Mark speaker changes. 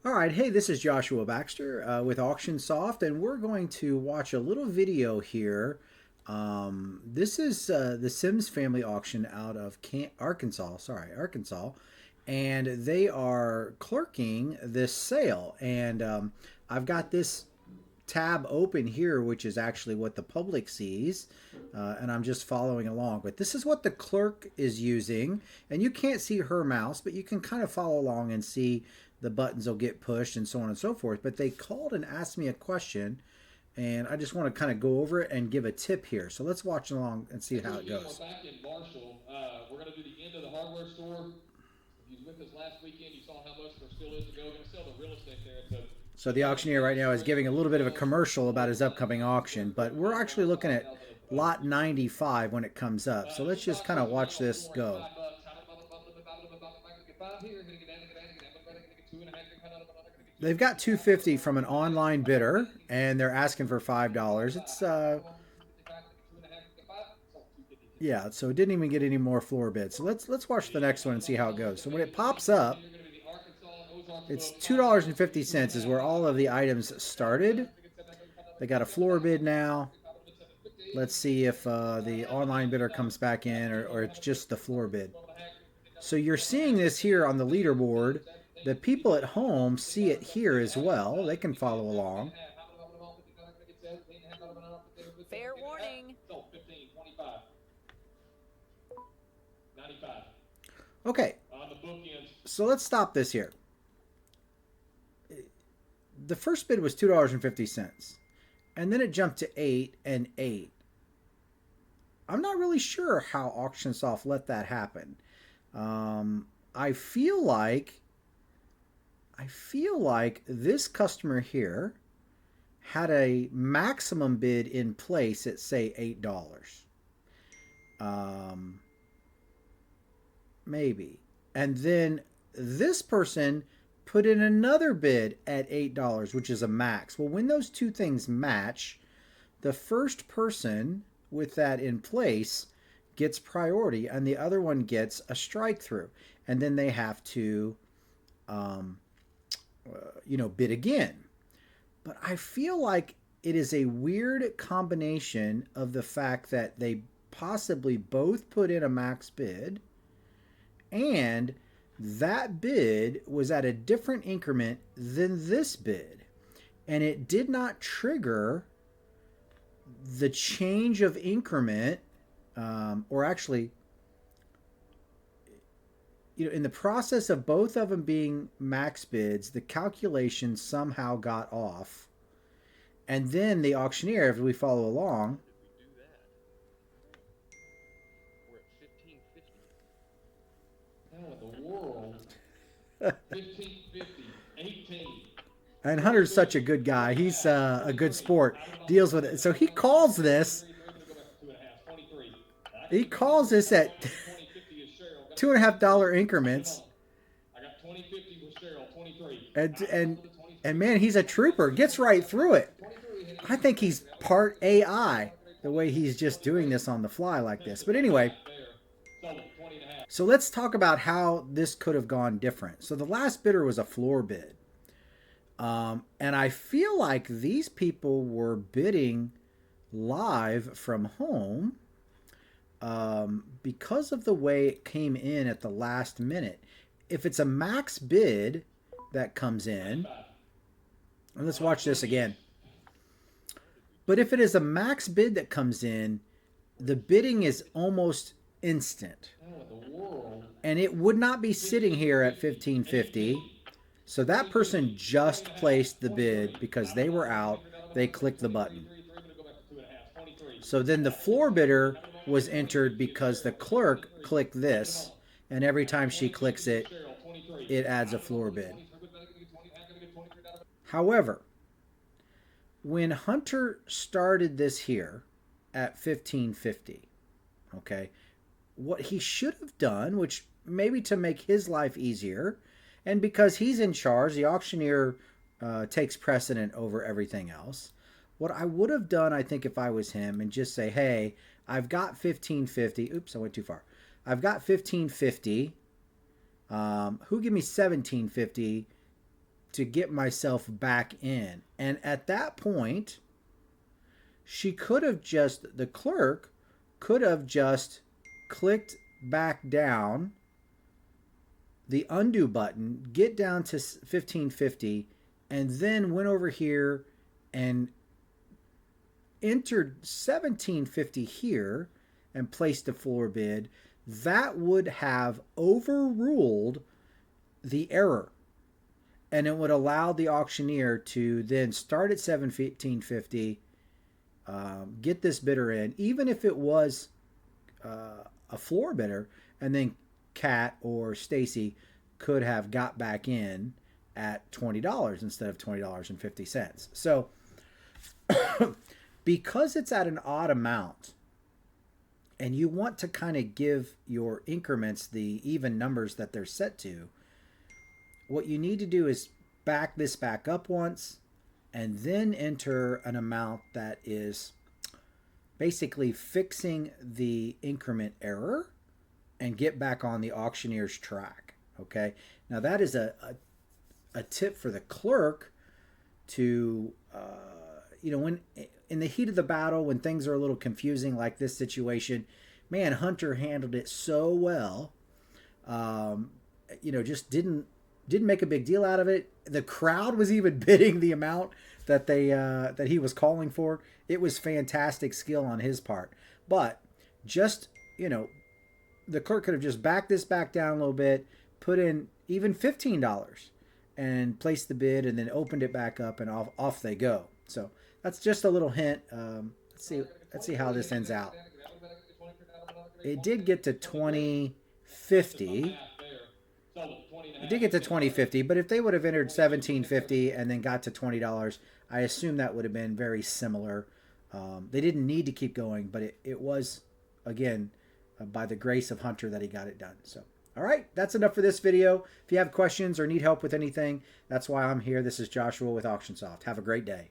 Speaker 1: All right, hey, this is Joshua Baxter with Auction Soft, and we're going to watch a little video here. This is the Sims family auction out of Arkansas, and they are clerking this sale. And I've got this tab open here, which is actually what the public sees, and I'm just following along. But this is what the clerk is using, and you can't see her mouse, but you can kind of follow along and see the buttons will get pushed and so on and so forth. But they called and asked me a question, and I just want to kind of go over it and give a tip here. So let's watch along and see how it goes.
Speaker 2: We're back in Marshall. We're going to do the end of the hardware store. If you was with us last weekend, you saw how much there still is to go. We're going to sell the real estate there.
Speaker 1: So the auctioneer right now is giving a little bit of a commercial about his upcoming auction, but we're actually looking at lot 95 when it comes up. So let's just kind of watch this go. They've got 250 from an online bidder, and they're asking for $5. It's yeah, so it didn't even get any more floor bids. So let's watch the next one and see how it goes. So when it pops up, it's $2.50 is where all of the items started. They got a floor bid now. Let's see if the online bidder comes back in, or it's just the floor bid. So you're seeing this here on the leaderboard. The people at home see it here as well. They can follow along.
Speaker 3: Fair warning.
Speaker 1: Okay, so let's stop this here. The first bid was $2.50, and then it jumped to 8 and 8. I'm not really sure how Auction Soft let that happen. I feel like this customer here had a maximum bid in place at, say, $8. Maybe. And then this person put in another bid at $8, which is a max. Well, when those two things match, the first person with that in place gets priority, and the other one gets a strike through. And then they have to, bid again. But I feel like it is a weird combination of the fact that they possibly both put in a max bid, and that bid was at a different increment than this bid. And it did not trigger the change of increment, or actually, in the process of both of them being max bids, the calculation somehow got off. And then the auctioneer, if we follow along, and Hunter's such a good guy. He's a good sport. Deals with it. So he calls this. He calls this at $2.50 increments. And man, he's a trooper. Gets right through it. I think he's part AI, the way he's just doing this on the fly like this. But anyway, so let's talk about how this could have gone different. So the last bidder was a floor bid. And I feel like these people were bidding live from home because of the way it came in at the last minute. If it's a max bid that comes in, and let's watch this again. But if it is a max bid that comes in, the bidding is almost instant. And it would not be sitting here at $15.50. So that person just placed the bid because they were out. They clicked the button. So then the floor bidder was entered because the clerk clicked this, and every time she clicks it, it adds a floor bid. However, when Hunter started this here at $15.50, okay, what he should have done, which maybe to make his life easier, and because he's in charge, the auctioneer takes precedent over everything else. What I would have done, I think, if I was him, and just say, hey, I've got $15.50. Oops, I went too far. I've got $15.50. Who give me $17.50 to get myself back in. And at that point, she could have just, the clerk could have just clicked back down the undo button, get down to 1550, and then went over here and entered 1750 here and placed a floor bid. That would have overruled the error, and it would allow the auctioneer to then start at 1750, get this bidder in, even if it was a floor bidder, and then Kat or Stacy could have got back in at $20 instead of $20.50. So because it's at an odd amount and you want to kind of give your increments the even numbers that they're set to, what you need to do is back this back up once and then enter an amount that is basically fixing the increment error and get back on the auctioneer's track. Okay, now that is a tip for the clerk to when in the heat of the battle, when things are a little confusing like this situation, man, Hunter handled it so well. Just didn't make a big deal out of it. The crowd was even bidding the amount that that he was calling for. It was fantastic skill on his part. But just, the clerk could have just backed this back down a little bit, put in even $15 and placed the bid, and then opened it back up, and off they go. So that's just a little hint. Let's see how this ends out. It did get to 2050. It did get to 2050, but if they would have entered 1750 and then got to $20, I assume that would have been very similar. They didn't need to keep going, but it was, again, by the grace of Hunter that he got it done. So, all right, that's enough for this video. If you have questions or need help with anything, that's why I'm here. This is Joshua with AuctionSoft. Have a great day.